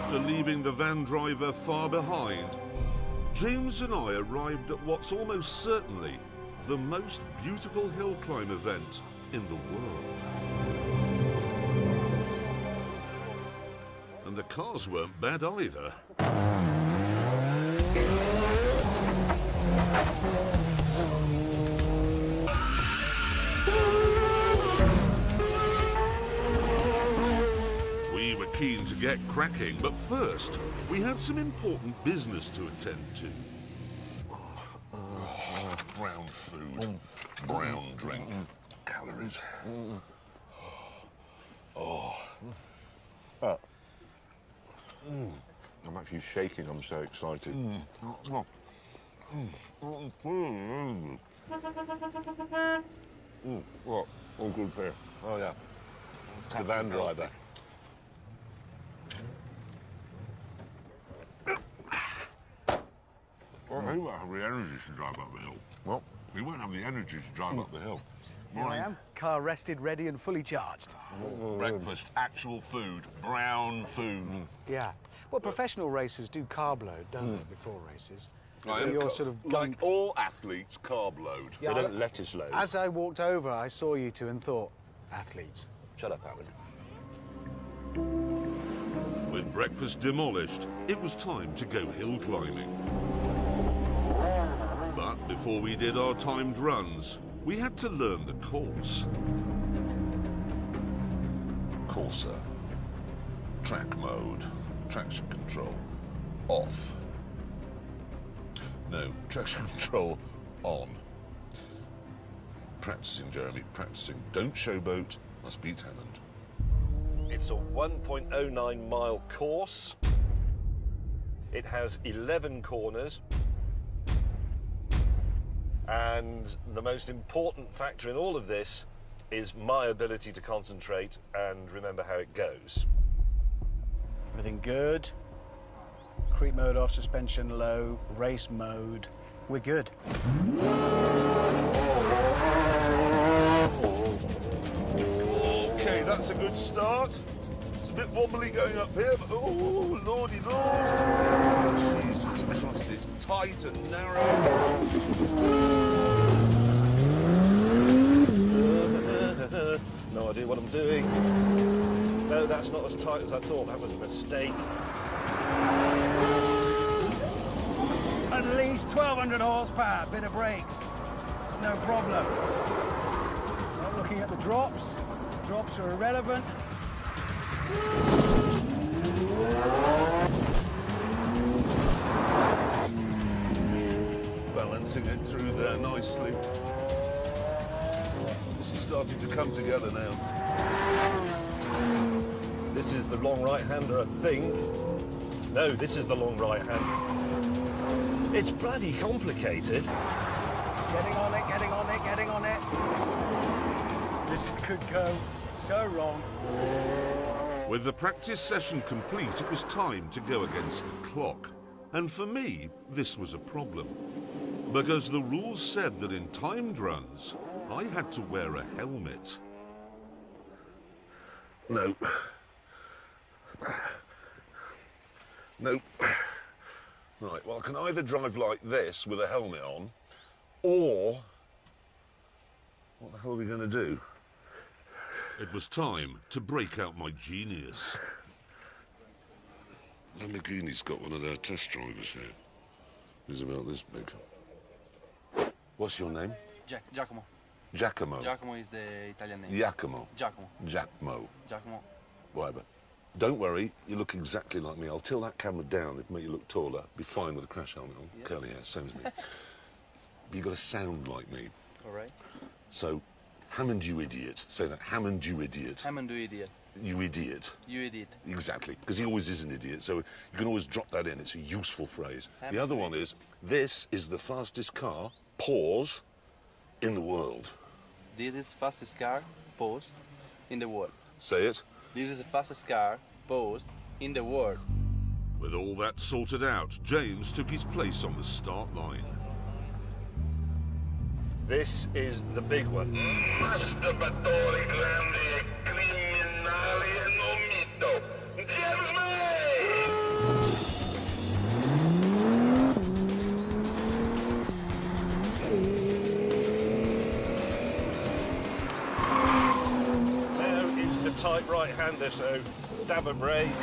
After leaving the van driver far behind, James and I arrived at what's almost certainly the most beautiful hill climb event in the world. And the cars weren't bad either. We were keen to get cracking, but first we had some important business to attend to. Brown food, brown drink, calories. I'm actually shaking, I'm so excited. What? All good here. Oh yeah. It's the van driver. Well, he won't have the energy to drive up the hill. What? He won't have the energy to drive up the hill. Here I am, car rested, ready and fully charged. Breakfast, actual food, brown food. Yeah. Well, professional racers do carb load, don't they, before races? Like, So you're sort of going... like all athletes, carb load. Yeah, They don't lettuce load. As I walked over, I saw you two and thought, athletes. Shut up, Howard. With breakfast demolished, it was time to go hill climbing. But before we did our timed runs, we had to learn the course. Corsa. Track mode. Traction control. Off. No, traction control on. Practicing, Jeremy, practicing. Don't showboat, must be Hammond. It's a 1.09 mile course. It has 11 corners. And the most important factor in all of this is my ability to concentrate and remember how it goes. Everything good. Creep mode off, suspension low, race mode. We're good. Okay, that's a good start. It's a bit wobbly going up here, but oh, lordy lord. Jesus Christ, it's tight and narrow. No idea what I'm doing. No, that's not as tight as I thought. That was a mistake. At least 1,200 horsepower, bit of brakes. It's no problem. Not looking at the drops. Drops are irrelevant. Balancing it through there nicely. This is starting to come together now. This is the long right-hander, I think. No, this is the long right-hander. It's bloody complicated. Getting on it, getting on it, getting on it. This could go so wrong. With the practice session complete, it was time to go against the clock. And for me, this was a problem. Because the rules said that in timed runs, I had to wear a helmet. No. No. Right, well, I can either drive like this with a helmet on, or... what the hell are we going to do? It was time to break out my genius. Lamborghini's got one of their test drivers here. He's about this big. What's your name? Giacomo. Giacomo. Giacomo is the Italian name. Giacomo. Giacomo. Giacomo. Giacomo. Whatever. Don't worry, you look exactly like me. I'll tilt that camera down, it'll make you look taller. Be fine with a crash helmet on. Yep. Curly hair, same as me. But you've got to sound like me. All right. So, Hammond, you idiot. Say that. Hammond, you idiot. Hammond, you idiot. You idiot. You idiot. Exactly, because he always is an idiot, so you can always drop that in. It's a useful phrase. Hammond, the other one is, this is the fastest car, pause, in the world. This is fastest car, pause, in the world. Say it. This is the fastest car, pause, in the world. With all that sorted out, James took his place on the start line. This is the big one. right-hander, so stab and brakes.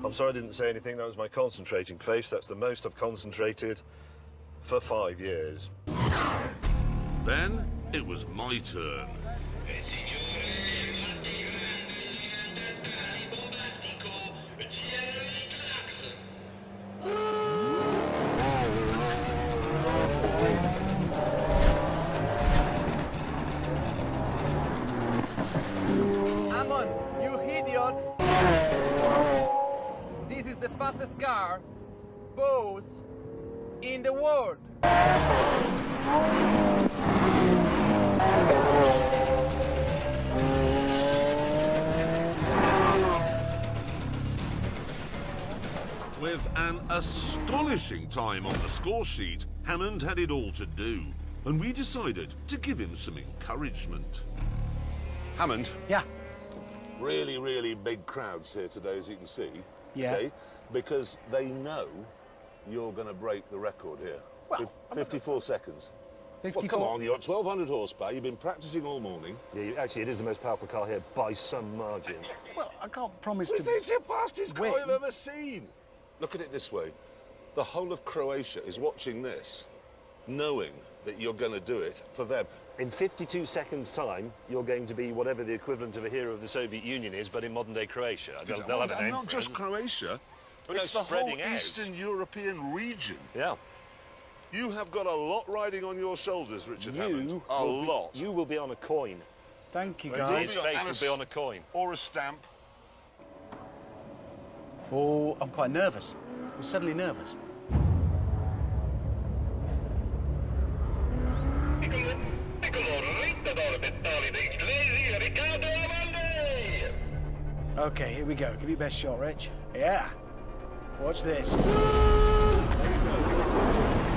I'm sorry I didn't say anything. That was my concentrating face. That's the most I've concentrated for 5 years. Then it was my turn. Amon, you idiot! This is the fastest car, both in the world. With an astonishing time on the score sheet, Hammond had it all to do, and we decided to give him some encouragement. Hammond, Yeah. really, really big crowds here today, as you can see. Yeah. Okay? Because they know you're going to break the record here. Well, 54 seconds. 54. Well, come on, you're at 1,200 horsepower. You've been practicing all morning. Yeah, actually, it is the most powerful car here by some margin. Well, I can't promise to... It's the fastest car win. I've ever seen. Look at it this way. The whole of Croatia is watching this, knowing that you're going to do it for them. In 52 seconds' time, you're going to be whatever the equivalent of a hero of the Soviet Union is, but in modern-day Croatia. They'll have a And name not for just it. Croatia, But it's no, the whole spreading out. Eastern European region. Yeah. You have got a lot riding on your shoulders, Richard Hammond. A lot. You will be on a coin. Thank you, Indeed. guys. His face will be on a coin. Or a stamp. Oh, I'm quite nervous. I'm suddenly nervous. Okay, here we go. Give me your best shot, Rich. Yeah. Watch this. There you go.